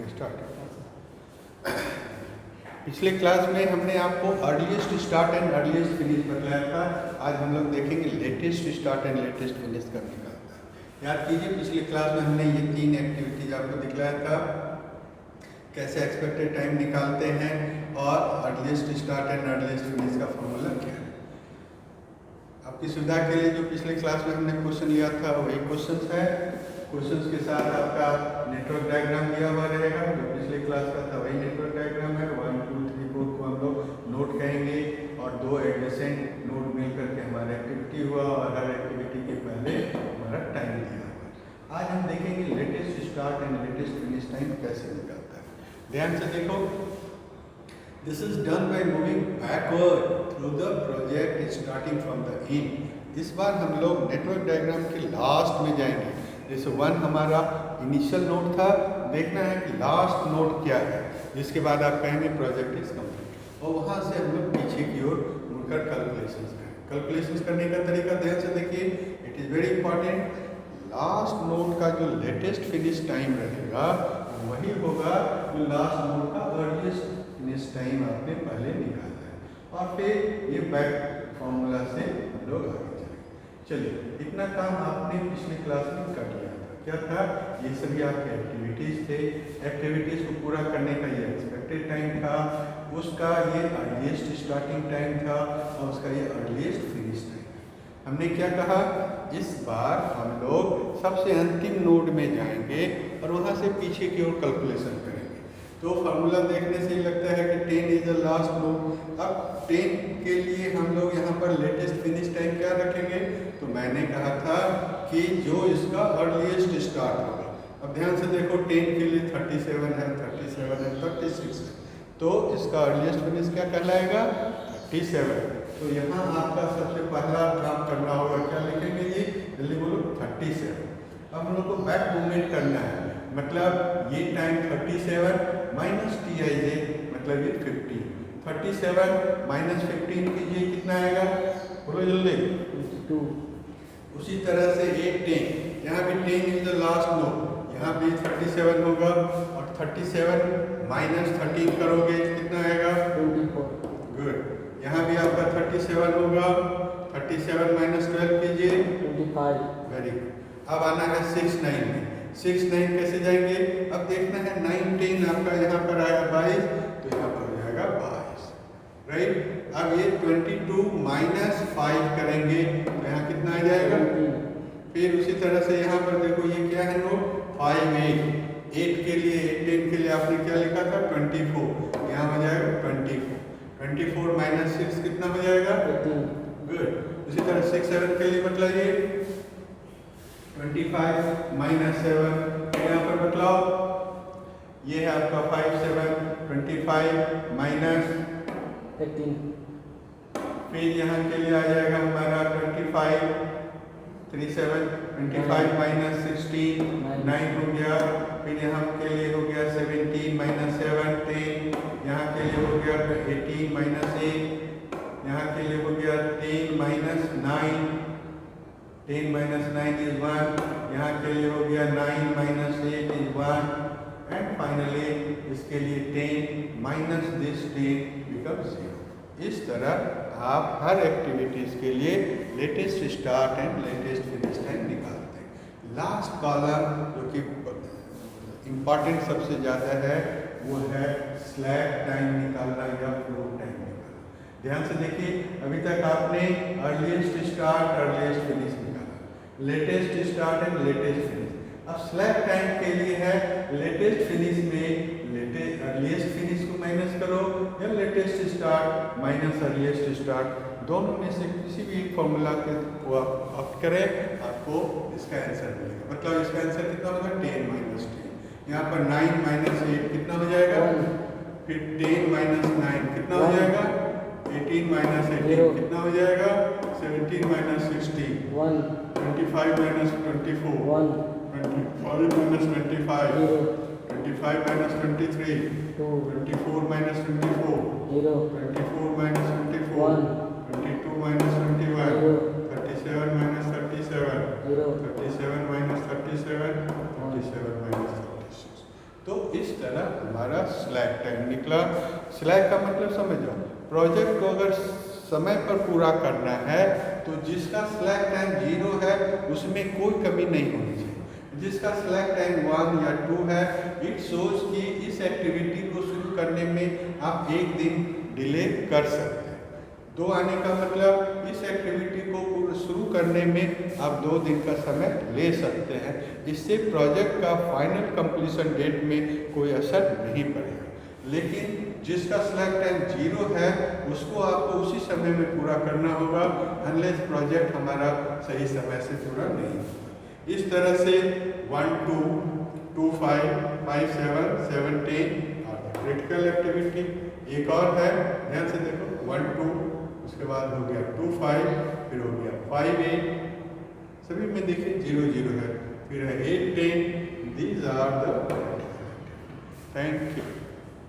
Start. पिछले class में हमने आपको earliest start and earliest finish बताया था। आज हम लोग देखेंगे latest start and latest finish करने का। याद कीजिए, पिछले क्लास में हमने ये 3 एक्टिविटीज आपको दिखलाया था, कैसे एक्सपेक्टेड टाइम निकालते हैं और earliest start and earliest finish का फॉर्मूला क्या है। आपकी सुविधा के लिए जो पिछले क्लास में हमने क्वेश्चन लिया था वही क्वेश्चन है। क्वेश्चंस के साथ आपका नेटवर्क डायग्राम दिया हुआ रहेगा, जो पिछले क्लास का था वही नेटवर्क डायग्राम है। 1 2 3 4 को हम लोग नोड कहेंगे और 2 एडजेसेंट नोड मिल करके हमारा एक्टिविटी हुआ और हर एक्टिविटी के पहले हमारा टाइम दिया हुआ। आज हम देखेंगे latest start and latest finish time कैसे निकालता है। ध्यान से देखो, this is done by moving backward through the project starting from the end. इस बार हम लोग नेटवर्क डायग्राम के लास्ट में जाएंगे। जैसे 1 हमारा इनिशियल नोड था, देखना है कि लास्ट नोड क्या है, जिसके बाद आप कहेंगे प्रोजेक्ट इज कंप्लीट, और वहाँ से हम लोग पीछे की ओर मुड़कर कैलकुलेशंस करें। कैलकुलेशंस करने का तरीका ध्यान से देखिए, it is very important. Last node का जो लेटेस्ट फिनिश टाइम रहेगा वही होगा जो लास्ट नोड का अर्लीस्ट फिनिश टाइम आपने पहले निकाला है, और फिर ये बैक फॉर्मूला से हम लोग आगे चलिए। इतना काम आपने पिछली क्लास में कर लिया था। क्या था? ये सभी आपके एक्टिविटीज़ थे। एक्टिविटीज़ को पूरा करने का ये एक्सपेक्टेड टाइम था, उसका ये अर्लीस्ट स्टार्टिंग टाइम था और उसका ये अर्लीस्ट फिनिश टाइम। हमने क्या कहा, इस बार हम लोग सबसे अंतिम नोड में जाएंगे और वहाँ से पीछे की ओर कैलकुलेशन करेंगे। तो फार्मूला देखने से ही लगता है कि 10 इज द लास्ट नोड। अब 10 के लिए हम लोग यहाँ पर लेटेस्ट फिनिश टाइम क्या रखेंगे? तो मैंने कहा था कि जो इसका अर्लीस्ट स्टार्ट होगा। अब ध्यान से देखो, 10 के लिए 37 है, 37 है, 36 है, तो इसका अर्लीस्ट फिनिश क्या कहलाएगा? 37। तो यहाँ आपका सबसे पहला काम करना होगा, क्या लिखेंगे जी? जल्दी बोलो, 37। अब हम लोग को बैक मूवमेंट करना है, मतलब ये टाइम 37 माइनस TIJ, मतलब ये 15। 37 माइनस 15 कीजिए, कितना आएगा? बोलो जल्दी। 52। उसी तरह से एक 10, यहाँ भी 10 इज द लास्ट नोड, यहाँ भी 37 होगा, और 37 माइनस 13 करोगे, कितना आएगा? 24। गुड। यहाँ भी आपका 37 होगा, 37 माइनस 12 कीजिए, 25। Very good. अब आना है 6 9 में। 6 9 कैसे जाएंगे? अब देखना है 9 10 आपका यहाँ पर आया 22, तो यहाँ पर हो जाएगा 22, राइट। अब ये 22 माइनस 5 करेंगे, तो यहाँ कितना आ जाएगा? फिर उसी तरह से यहाँ पर देखो, ये क्या है नोट? 5 8 के लिए 10 के लिए आपने क्या लिखा था? 24, यहाँ हो जाएगा 24। 24 माइनस 6 कितना हो जाएगा? 18। गुड। उसी तरह 6 7 के लिए मतलब ये 25 माइनस 7, यहाँ पर बतलाओ, ये है आपका 5 7, 25 माइनस 18। फिर यहाँ के लिए आ जाएगा हमारा 25 3 7, 25 माइनस 16 9 हो गया। फिर यहाँ के लिए हो गया 17 माइनस 7 10, यहाँ के लिए हो गया 18 माइनस 8, यहाँ के लिए हो गया 10 माइनस 9, 10 माइनस 9 इज 1, यहाँ के लिए हो गया 9 माइनस 8 इज 1, एंड फाइनली इसके लिए 10 माइनस दिस 10 बिकम्स 0। इस तरह आप हर एक्टिविटीज़ के लिए latest start and latest finish time निकालते हैं। लास्ट कॉलम जो कि इम्पॉर्टेंट सबसे ज़्यादा है वो है स्लैक टाइम निकालना या फ्लो टाइम निकालना। ध्यान से देखिए, अभी तक आपने अर्लीस्ट स्टार्ट अर्लीस्ट फिनिश निकाला, latest start and latest finish. अब स्लैक टाइम के लिए है लेटेस्ट फिनिश में अर्लीस्ट फिनिश को माइनस करो या latest start minus earliest start, दोनों में से किसी भी एक फॉर्मूला के को आप ऑप्ट करें, आपको इसका आंसर मिलेगा। मतलब इसका आंसर कितना होगा? 10 माइनस 10। यहाँ पर 9 माइनस 8 कितना हो जाएगा? फिर 10 माइनस 9 कितना हो जाएगा? 18 माइनस 18 कितना हो जाएगा? 17 minus 16 1, 25 minus 24 1, 25 minus 25 25 minus 23 2, 24 minus 24 0, 24 minus 24 1, 22 minus 21 0, 37 minus 37 0, 37 minus 37 37 minus 36। तो इस तरह हमारा स्लैक टाइम निकला। स्लैक का मतलब समझो, प्रोजेक्ट को अगर समय पर पूरा करना है तो जिसका स्लैक टाइम 0 है उसमें कोई कमी नहीं होनी चाहिए। जिसका स्लैक टाइम 1 या 2 है, इट सोच कि इस एक्टिविटी को शुरू करने में आप 1 दिन डिले कर सकते हैं। 2 आने का मतलब इस एक्टिविटी को शुरू करने में आप 2 दिन का समय ले सकते हैं। इससे प्रोजेक्ट का फाइनल कंप्लीशन डेट में कोई असर नहीं पड़ेगा। लेकिन जिसका स्लैक टाइम 0 है उसको आपको उसी समय में पूरा करना होगा, अनलेस प्रोजेक्ट हमारा सही समय से पूरा नहीं होगा। इस तरह से 1, 2, 2, 5, 5, 7, 7, 10 और क्रिटिकल एक्टिविटी। एक और है, ध्यान से देखो, 1, 2, उसके बाद हो गया 2, 5, फिर हो गया 5, 8, सभी में देखिए 0, 0 है, फिर है 8, 10। These are the. Thank you.